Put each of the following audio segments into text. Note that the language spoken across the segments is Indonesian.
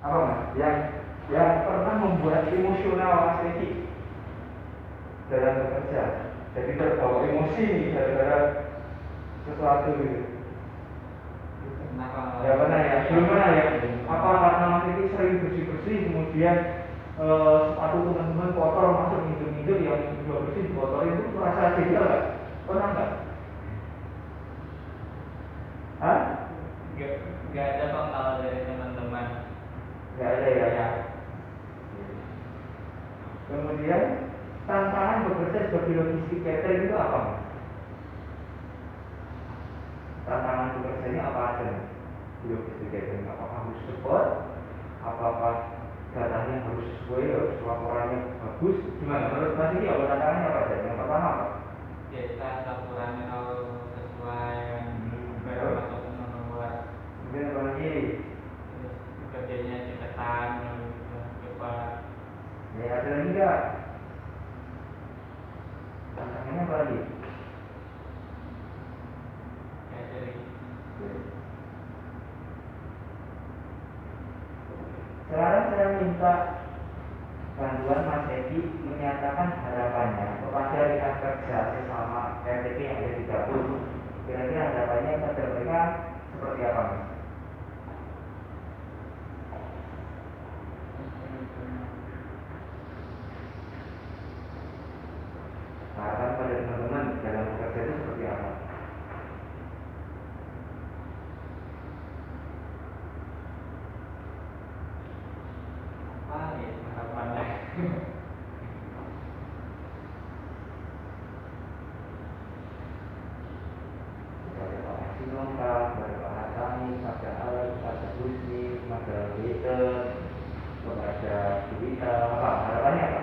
Apa mas? Yang pernah membuat emosional Mas Eki dalam bekerja. Jadi terbawa emosi nih gara-gara sesuatu gitu. Kenapa? Ya pernah ya, belum pernah ya. Apa karena Mas Eki sering bersih-bersih kemudian sepatu teman-teman kotor masuk nginjil-nginjil yang sudah bersih dikotorin itu merasa jengkel nggak? Pernah nggak? Hah? Nggak ada kok kalau dari teman-teman. Nggak ada ya. Kemudian tantangan bekerja sebagai logistik catering itu apa mas? Tantangan bekerjanya apa aja mas? Logistik catering apakah harus cepat? Apakah datanya harus sesuai, harus laporannya bagus? Gimana? Menurut mas ini apa tantangannya apa aja? Yang pertama apa? Kita laporannya kalau sesuai berapa teman membuat. Kemudian apa lagi? Terus kerjanya cepetan, cepat. Ya ada lagi nggak? Tantangannya apa lagi? Catering. Sekarang saya minta bantuan Mas Eki menyatakan harapannya kepada rekan kerja sesama RTP yang ada di dapur. Kira-kira harapannya kepada mereka seperti apa mas? Harapan pada teman-teman dalam bekerja itu seperti apa? Apa ya harapannya? Kepada Pak Haji Longkap, kepada Pak Hatami, kepada Al, kepada Husni, kepada Peter, kepada Juwita, apa? Harapannya apa?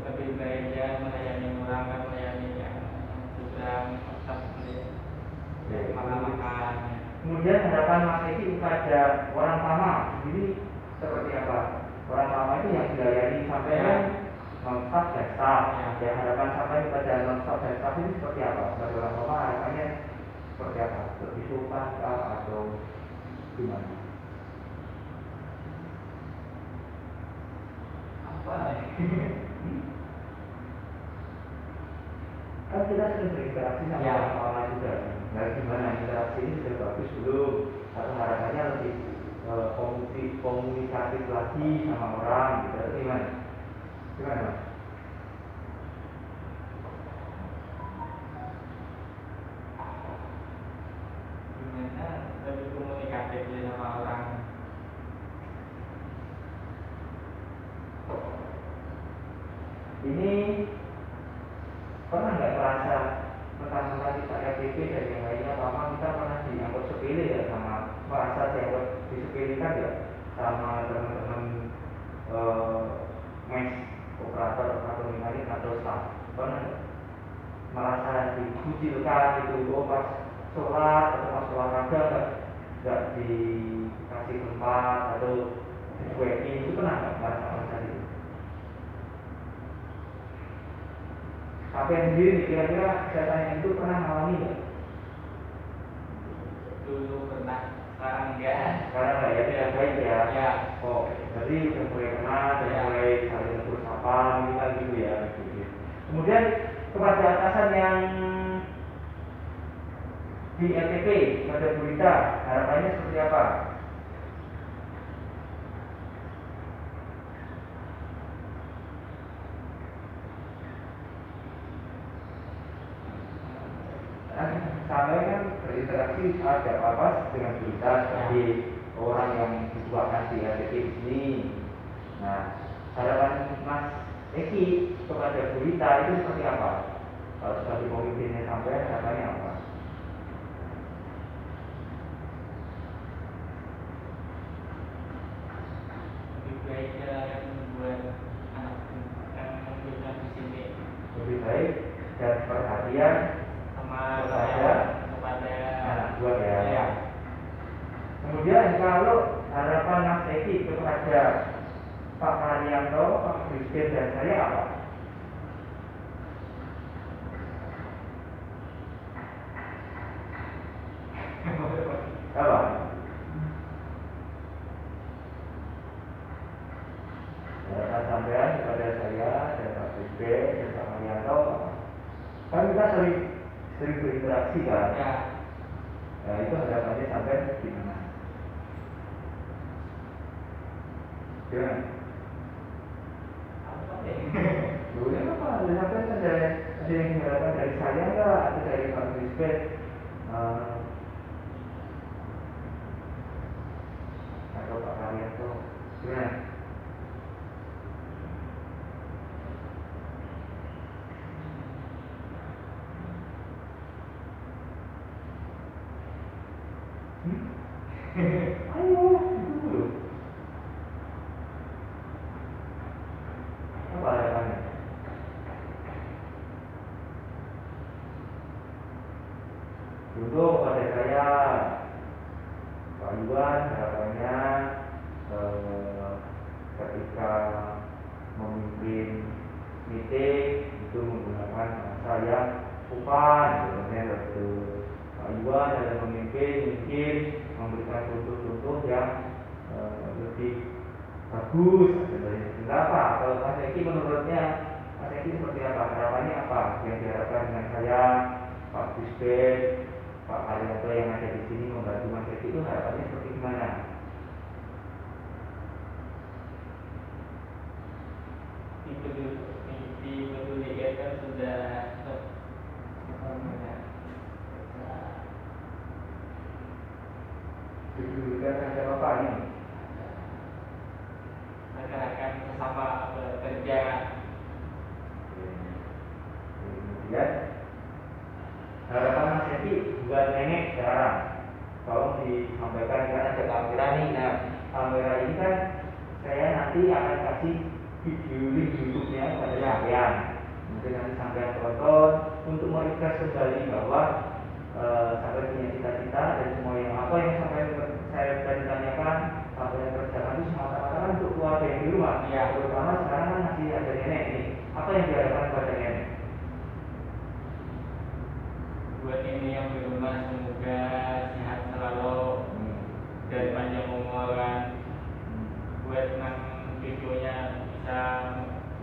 Lebih baik dia melayani orang kan melayani yang sedang tetap makan. Kemudian harapan Mas Eki kepada orang lama sendiri seperti apa? Orang lama itu yang dilayani sampai non-stop dan staff. Ya, harapan sampai kepada non-stop dan staff ini seperti apa? Pada orang lama harapannya seperti apa? Lebih sopan kah atau gimana? Apa? Kan kita sering berinteraksi sama orang lama juga. Nah, gimana interaksi ini sudah bagus belum? Atau harapannya lebih komunikatif lagi sama orang gitu? Atau gimana? Gimana mas? Gimana lebih komunikatif sama orang? Ini pernah nggak merasa mentang-mentang kita RTP dan yang lainnya lama kita pernah dianggap sepele ya sama merasa dianggap disepelekan ya sama teman-teman mes operator atau mekanik atau staff pernah nggak merasa dikucilkan itu pas sholat atau pas olahraga nggak dikasih tempat atau dicuekin itu pernah nggak merasa itu? Apa yang sendiri kira-kira saya tanya itu pernah mengalami nggak? Dulu pernah, sekarang enggak. Sekarang nggak ya, tidak baik ya. Ya. Oh, jadi udah mulai kenal, udah mulai saling bersapa, gitu ya. Kemudian kepada atasan yang di RTP pada berita harapannya seperti apa? Sampai kan berinteraksi ada apa-apa dengan berita sebagai orang yang dituakan di RTP ini. Nah, harapan Mas Eki kepada berita itu seperti apa? Kalau sebagai pemimpinnya sampai harapannya apa? Lebih baik yang membuat anak yang membuat di sini. Lebih baik dan perhatian kepada anak buah ya. Ya. Kemudian kalau harapan Mas Eki kepada Pak Haryanto, Pak Dirjen dan saya apa? dan Pak Marianto. Kan kita sering berinteraksi kan. Ya. Nah, itu harapannya sampai gimana? Gimana? Dulu apa? Sampai ada yang diharapkan dari saya enggak? Atau dari Pak Bisbet? Atau Pak Marianto? Gimana? Ayo, dulu. Apa harapannya? Dulu pada saya, Pak Iwan harapannya ketika memimpin meeting itu menggunakan bahasa yang sopan, sebenarnya itu Pak Iwan dalam memimpin mungkin memberikan contoh-contoh yang lebih bagus. Kenapa? Kalau Mas Eki menurutnya Mas Eki seperti apa? Harapannya apa? Yang diharapkan dengan saya, Pak Bisbet, Pak Arianto yang ada di sini membantu Mas Eki itu harapannya seperti gimana? Dipedulikan kan sudah Dipedulikan terhadap apa ini? masyarakat sesama bekerja. Kemudian harapan Mas Eki buat nenek sekarang, tolong disampaikan karena ada kamera nih. Nah, kamera ini kan saya nanti akan kasih video link YouTube-nya pada sampean. Mungkin nanti sampean tonton untuk merefresh kembali bahwa sampai punya cita-cita dan semua yang apa yang saya tadi tanyakan sampai yang kerjakan itu semata-mata kan untuk keluarga yang di rumah. Ya. Terutama sekarang kan masih ada nenek ini. Apa yang diharapkan pada nenek? Buat ini yang di rumah semoga sehat selalu dan panjang umur kan. Buat nang videonya bisa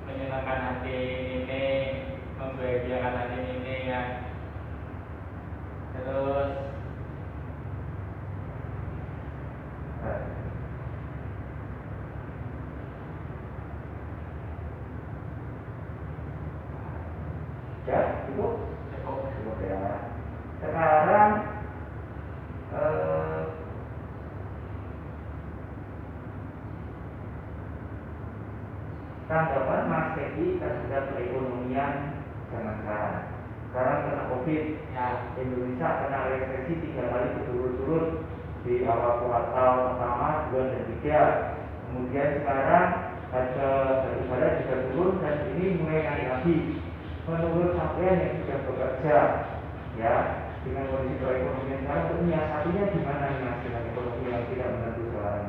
menyenangkan hati ini, membahagiakan hati ini kan. Terus ya, cukup ya. Sekarang tanggapan Mas Eki terhadap perekonomian zaman sekarang. Sekarang kena COVID, ya, Indonesia kena resesi 3 kali berturut-turut di awal kuartal pertama, 2 dan 3. Kemudian sekarang harga batu bara juga turun dan ini mulai naik lagi. Menurut sampean yang sudah bekerja, ya, dengan kondisi perekonomian sekarang, untuk menyiasatinya gimana nih Mas dengan ekonomi yang tidak menentu sekarang?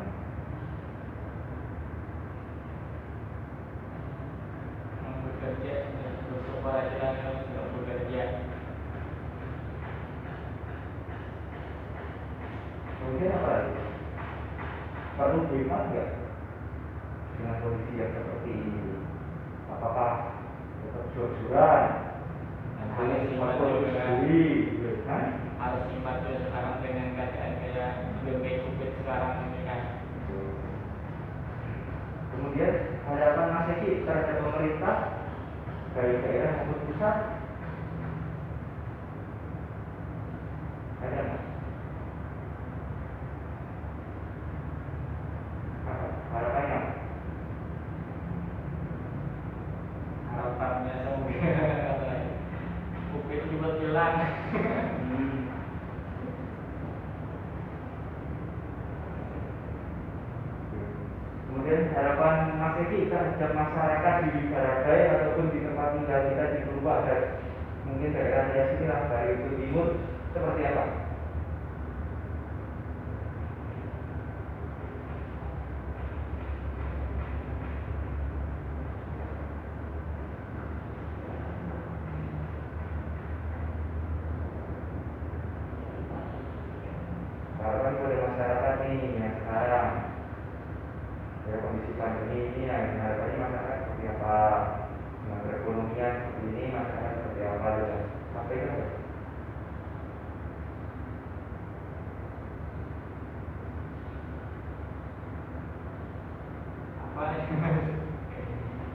bekerja, bersyukur aja kalau sudah bekerja. Kemudian apa lagi? Perlu beriman nggak dengan kondisi yang seperti ini? Apakah tetap jor-joran? Harus simpan juga. Harus simpan juga sekarang dengan keadaan kayak COVID sekarang ini kan. Kemudian harapan Mas Eki terhadap pemerintah dari daerah maupun pusat ada nggak? Harapannya? Harapannya semoga COVID juga hilang. Kemudian harapan Mas Eki terhadap masyarakat di Baragai ataupun di tempat tinggal kita di Purba dan mungkin daerah saya sini lah dari itu timur seperti apa? Harapan kepada masyarakat nih yang sekarang, ya kondisi pandemi ini yang harapannya masyarakat seperti apa? Dengan perekonomian seperti ini masyarakat seperti apa ya? Sampaikan ya. Apa nih?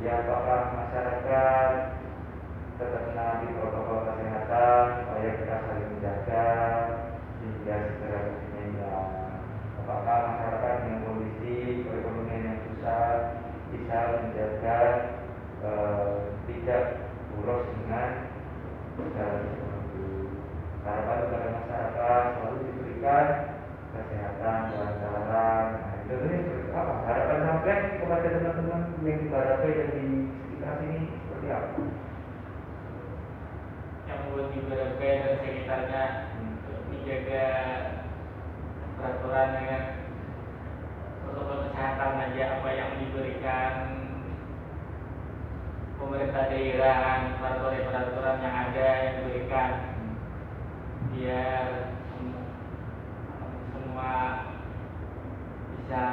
Ya, apakah masyarakat tetap menaati protokol kesehatan supaya kita saling menjaga hingga segera COVID-19 hilang? Apakah masyarakat dengan kondisi perekonomian yang susah bisa menjaga tidak boros dengan segala sesuatu? Harapan kepada masyarakat selalu diberikan kesehatan lancaran. Nah, itu seperti apa? Harapan sampai kepada teman-teman yang di Barabai dan di sekitar sini seperti apa? Yang buat di Barabai dan sekitarnya dijaga peraturan dengan protokol kesehatan aja, apa yang diberikan pemerintah daerah, peraturan yang ada yang diberikan, biar semua bisa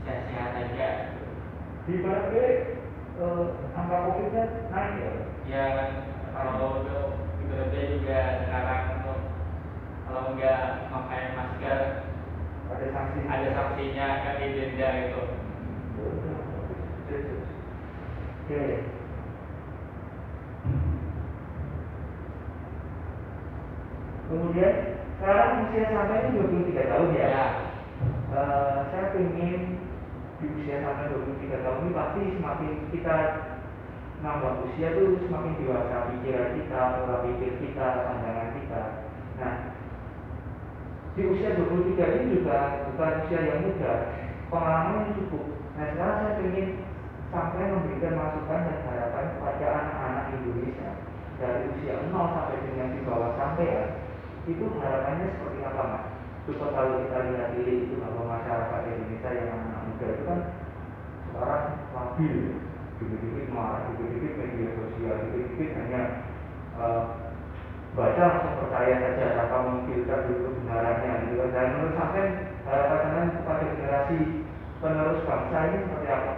sehat aja. Di Barabai angka COVID-nya naik ya? Ya, kalau di Barabai juga sekarang kalau nggak pakai masker Ada sanksi? ada sanksinya, kan didenda itu. Oke. Kemudian sekarang usia sampai ini 23 tahun ya. Saya ingin di usia sampai 23 tahun ini pasti semakin kita nambah usia tuh semakin dewasa pikiran kita, pola pikir kita, pandangan kita. Nah, di usia 23 ini juga bukan usia yang muda, pengalaman yang cukup. Nah, sekarang saya ingin sampai memberikan masukan dan harapan kepada anak-anak Indonesia dari usia 0 sampai dengan di bawah sampai ya. Itu harapannya seperti apa, Mas? Supaya kalau kita lihat diri itu bahwa masyarakat Indonesia yang anak muda itu kan sekarang labil, dikit-dikit marah, dikit-dikit media sosial, dikit-dikit hanya baca langsung percaya saja tanpa memfilter dulu kebenarannya gitu. Dan menurut sampai harapan kepada generasi penerus bangsa ini seperti apa?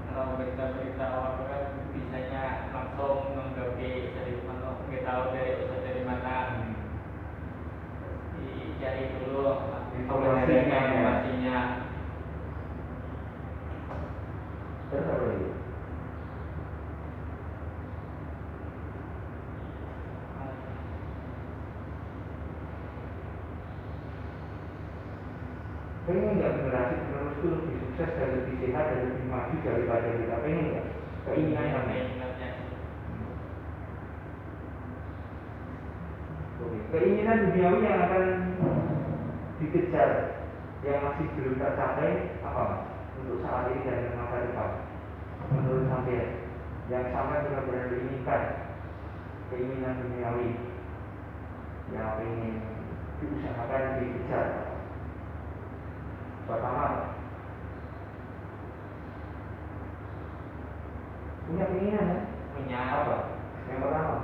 Kalau berita-berita awal kan bisanya langsung menggapai dari mana, nggak tahu dari mana, dicari dulu informasinya. Terus apa lagi? Pengen nggak generasi penerus itu lebih sukses dan lebih sehat dan lebih maju daripada kita? Pengen nggak? Keinginannya. Keinginan duniawi yang akan dikejar yang masih belum tercapai apa, Mas? Untuk saat ini dan masa depan menurut sampai yang sampai benar-benar diinginkan, keinginan duniawi yang ingin diusahakan dikejar. Pertama, punya keinginan ya? Punya Apa? Yang pertama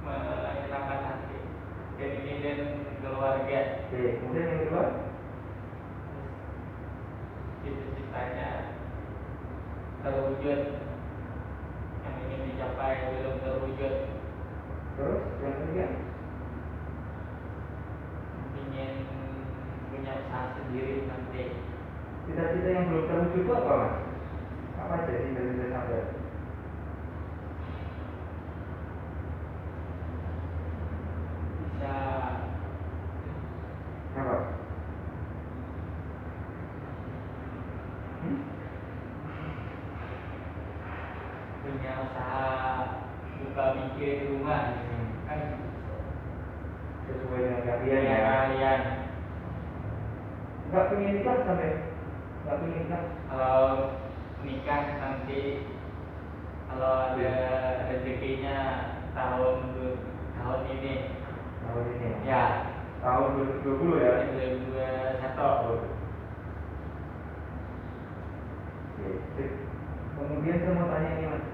menyenangkan hati dan keluarga. Oke, kemudian yang kedua Cita-citanya terwujud, yang ingin dicapai belum terwujud. terus yang ketiga Ingin punya usaha sendiri nanti. cita-cita yang belum terwujud itu apa, Mas? Apa aja cita-cita sampai? Bisa Apa? punya usaha buka bikin di rumah kan, Sesuai dengan kalian ya. kalian. Nggak pengen nikah sampai? Nggak pengen nikah? Kalau nikah nanti kalau ada rezekinya tahun ini Tahun ini ya, tahun 2020 ya. 2021. Oke, sip. Kemudian saya mau tanya ini, Mas.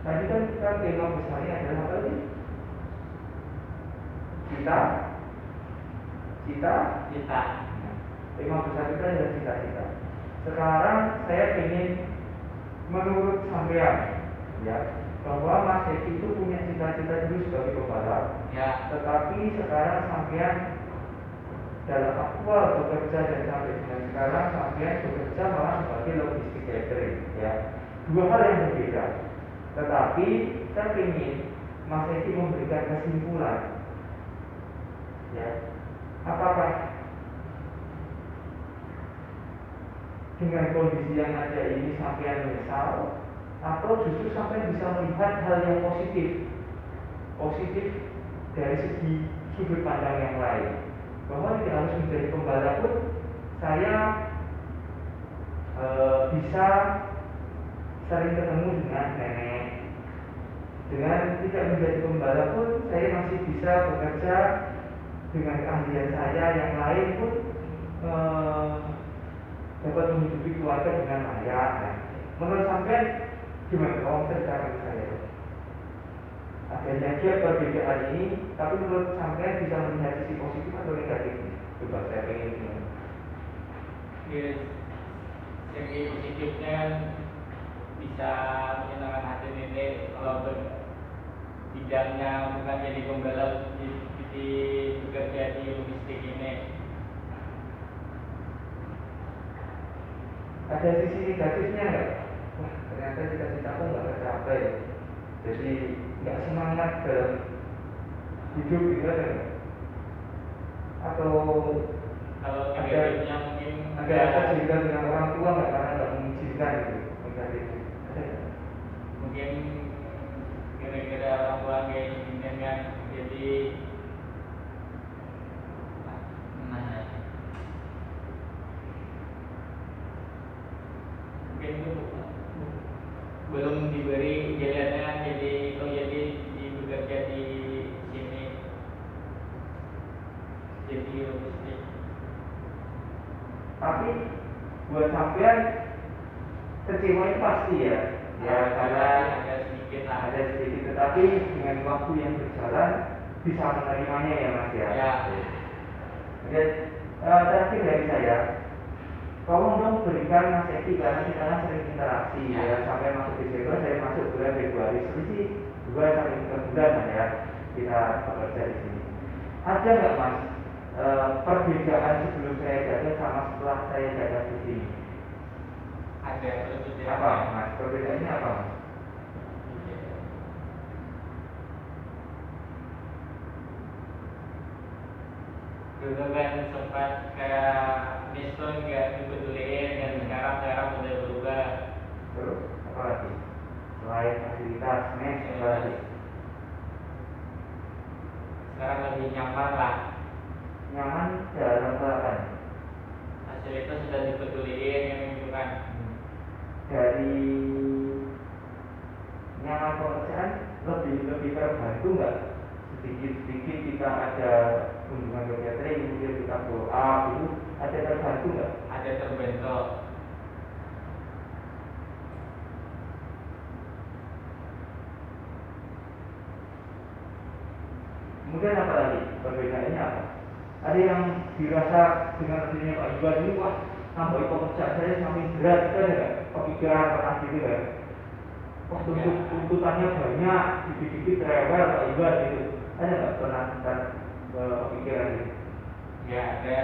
Tadi kan kita tema besarnya adalah apa sih? Cita. Tema besar kita adalah cita-cita. Sekarang saya ingin menurut sampean, ya, bahwa Mas Eki itu punya cita-cita dulu sebagai pembalap. Ya. Tetapi sekarang sampean dalam aktual bekerja dan sampai dengan sekarang sampean bekerja malah sebagai logistik catering, ya. Dua hal yang berbeda. Tetapi saya ingin Mas Eki memberikan kesimpulan, ya, apakah dengan kondisi yang ada ini sampean menyesal atau justru sampean bisa melihat hal yang positif dari segi sudut pandang yang lain, bahwa tidak harus menjadi pembalap pun saya bisa sering ketemu dengan nenek. Dengan tidak menjadi pembalap pun saya masih bisa bekerja dengan keahlian saya yang lain pun dapat menghidupi keluarga dengan layak. Nah, menurut sampean gimana kalau ceritakan ke saya? Adanya gap perbedaan ini, tapi menurut sampean bisa melihat sisi positif atau negatif? Coba saya pengen ini. Yes. Segi positifnya bisa menyenangkan hati nenek kalau bidangnya bukan jadi pembalap di bekerja di logistik ini. Ada sisi negatifnya nggak? Wah, ternyata cita-citaku nggak tercapai, jadi nggak semangat dalam hidup gitu ada nggak? Atau kalau negatifnya mungkin ada rasa jengkel dengan orang tua nggak karena nggak mengizinkan gitu? Negatif ada nggak? Mungkin gara-gara orang tua kayak gini kan, jadi mungkin itu belum diberi jalannya jadi bekerja di sini jadi logistik. Tapi buat sampean kecewa itu pasti ya, karena ada sedikit, tetapi dengan waktu yang berjalan bisa menerimanya ya Mas ya. Dan terakhir dari saya, tolong dong berikan Mas Eki, karena kita kan sering interaksi ya, sampai masuk Desember, saya masuk bulan Februari, selisih 2 sampai 3 bulan ya kita bekerja di sini. Ada nggak Mas perbedaan sebelum saya jaga sama setelah saya jaga di sini? Ada perbedaan. Apa Mas? Perbedaannya apa Mas? Dulu kan sempat kayak Niston nggak dibetulin, dan sekarang udah berubah. Terus apa lagi? Selain fasilitas, apa lagi? Sekarang lebih nyaman lah. Nyaman dalam apa? Fasilitas sudah dibetulin yang itu kan. Dari nyaman pekerjaan lebih terbantu nggak? Sedikit kita ada kunjungan ke catering, kemudian kita follow up, itu ada terbantu nggak? Ada terbentuk. Kemudian apa lagi? Perbedaannya apa? Ada yang dirasa dengan hasilnya Pak Iwan ini, wah, nambah pekerjaan saya semakin berat, ada nggak? Kepikiran pernah gitu kan? Wah, tuntutannya banyak, dikit-dikit rewel Pak Iwan gitu. Ada nggak pernah kepikiran gitu? Ya, ada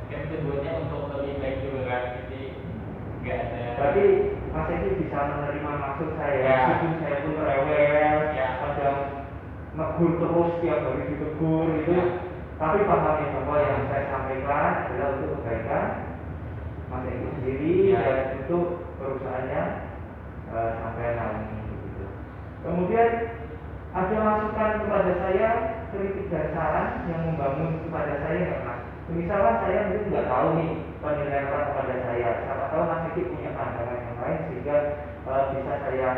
kan tujuannya untuk lebih baik juga kan, jadi nggak ada. Berarti Mas Eki bisa menerima maksud saya, Ya. meskipun saya pun rewel, Ya. kadang negur terus tiap hari ditegur gitu. Ya. Tapi pahami bahwa yang saya sampaikan adalah untuk kebaikan Mas Eki sendiri Ya. dan untuk perusahaannya sampai nanti gitu. Kemudian ada masukan kepada saya, kritik dan saran yang membangun kepada saya nggak Mas? Misalnya saya mungkin nggak tahu nih penilaian orang kepada saya, siapa tahu Mas Eki punya pandangan yang lain sehingga bisa saya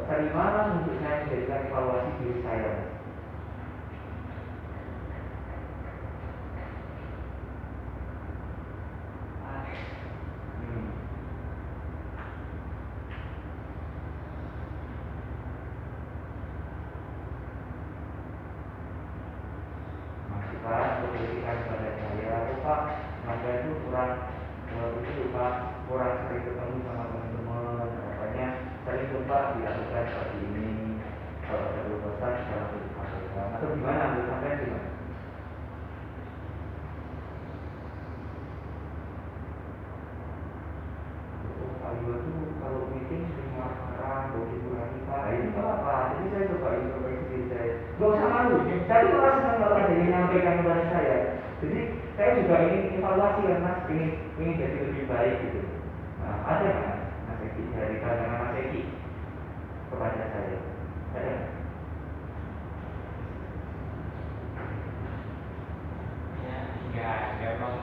terima untuk saya menjadikan evaluasi diri saya. Maka itu kurang kurang sering ketemu sama teman-teman. Makanya sering lupa dilakukan seperti ini. Kalau ada keluhan secara disampaikan atau gimana? Menurut sampai gimana? Ayo tuh kalau meeting sering marah-marah, bawa dikurangi pak. Ini nggak apa. Jadi saya coba introspeksi diri saya. Gak usah malu. Saya tuh malah senang kalau ada yang menyampaikan kepada saya. Jadi saya juga ingin evaluasi kan mas, ingin jadi lebih baik gitu. Nah, ada nggak Mas Eki dari kalangan Mas Eki kepada saya? Ada? Ya, nggak ada bang,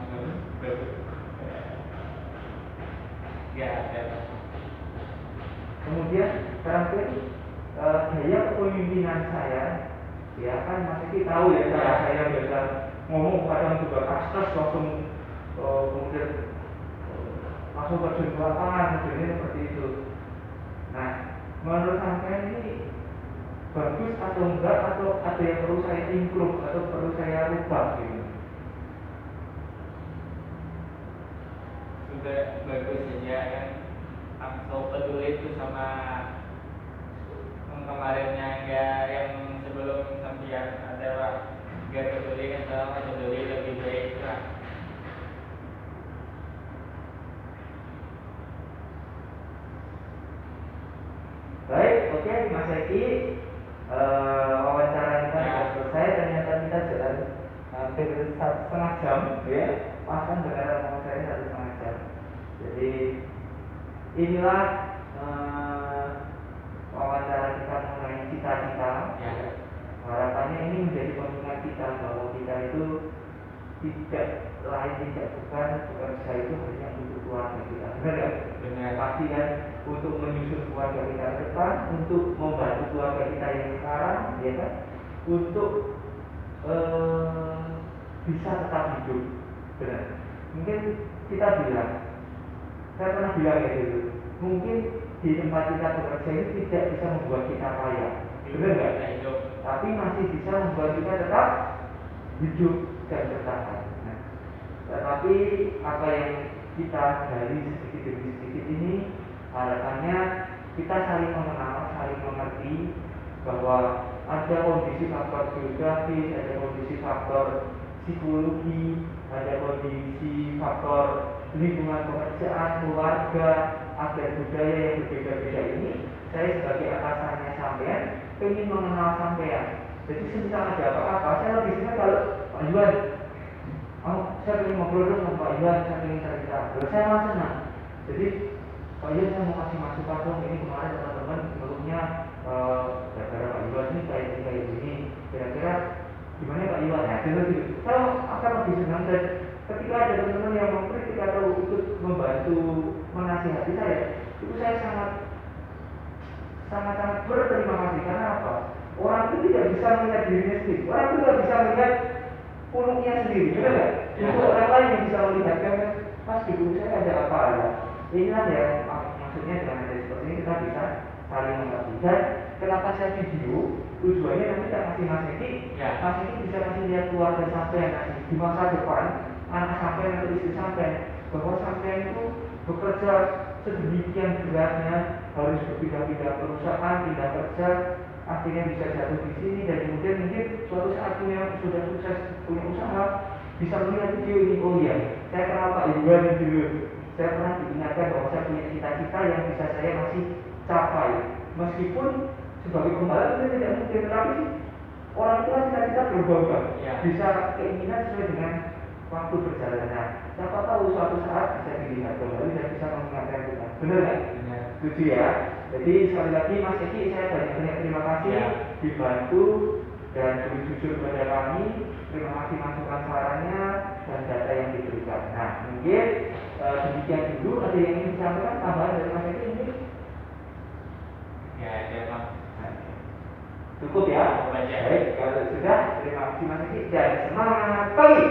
nggak ada. Kemudian terakhir gaya kepemimpinan saya, ya kan Mas Eki tahu ya saya biasa ngomong kadang juga kastos langsung kemudian langsung terjun ke lapangan, modelnya seperti itu. Nah, menurut sampai ini bagus atau enggak, atau ada yang perlu saya improve atau perlu saya rubah gitu? Sudah bagus saja kan, langsung peduli itu sama kemarinnya, enggak yang sebelum sampean ada pak, enggak peduli kan, sama peduli lebih baik lah. Baik, oke Mas Eki, wawancara kita sudah selesai. Ternyata kita jalan hampir 1,5 jam, ya. Bahkan beneran ngomong saya 1,5 jam. Jadi inilah wawancara kita mengenai cita-cita. Ya. Harapannya ini menjadi pengingat kita bahwa kita itu bukan bekerja itu hanya untuk keluarga kita. Benar ya? Benar. Pasti kan untuk menyusun keluarga kita ke depan, untuk membantu keluarga kita yang sekarang, ya kan? Untuk bisa tetap hidup. Benar. Mungkin kita bilang, saya pernah bilang ya gitu. Mungkin di tempat kita bekerja ini tidak bisa membuat kita kaya, benar nggak? Tapi masih bisa membuat kita tetap hidup dan bertahan. Nah, tetapi apa yang kita gali sedikit demi sedikit ini, harapannya kita saling mengenal, saling mengerti bahwa ada kondisi faktor geografis, ada kondisi faktor psikologi, ada kondisi faktor lingkungan pekerjaan, keluarga, adat budaya yang berbeda-beda ini. Saya sebagai atasannya sampean ingin mengenal sampean. Jadi semisal ada apa-apa, saya lebih senang kalau Pak Iwan, saya ingin ngobrol dengan Pak Iwan, saya ingin cerita. Saya malah senang. Jadi Pak Iwan, saya mau kasih masukan dong. Ini kemarin teman-teman menurutnya gara-gara Pak Iwan ini kayak gini. Kira-kira gimana Pak Iwan? Ya, gitu. Saya akan lebih senang, dan ketika ada teman-teman yang mengkritik atau ikut membantu menasihati saya, itu saya sangat berterima kasih. Karena apa? Orang itu tidak bisa melihat dirinya sendiri. Orang itu tidak bisa melihat pulungnya sendiri, benar nggak? Itu orang lain yang bisa melihat. Kan pas di pulung saya ada apa ya? Inilah ya maksudnya dengan ada seperti ini kita bisa saling mengerti. Dan kenapa saya video? Tujuannya nanti kita kasih Mas Eki, Mas Eki bisa kasih lihat keluarga sampai nanti di masa depan, anak sampai atau istri sampai, bahwa sampai itu bekerja sedemikian beratnya, harus berpindah-pindah perusahaan, pindah kerja, akhirnya bisa jatuh di sini, dan kemudian mungkin suatu saat sudah sukses punya usaha, bisa melihat video ini. Oh iya, saya kenal Pak Iwan dulu. Saya pernah diingatkan bahwa saya punya cita-cita yang bisa saya masih capai, meskipun sebagai pembalap itu tidak mungkin, tetapi orang tua cita-cita berubah-ubah, bisa keinginan sesuai dengan waktu berjalannya. Siapa tahu suatu saat bisa dilihat kembali dan bisa mengingatkan kita. Benar nggak? Setuju ya. Jadi sekali lagi Mas Eki, saya banyak terima kasih dibantu dan jujur kepada kami. Terima kasih masukan sarannya dan data yang diberikan. Nah, mungkin demikian dulu. Ada yang ingin disampaikan tambahan dari Mas Eki ini? Ya, ada Mas. Cukup ya? Baik, kalau sudah, terima kasih Mas Eki dan semangat pagi.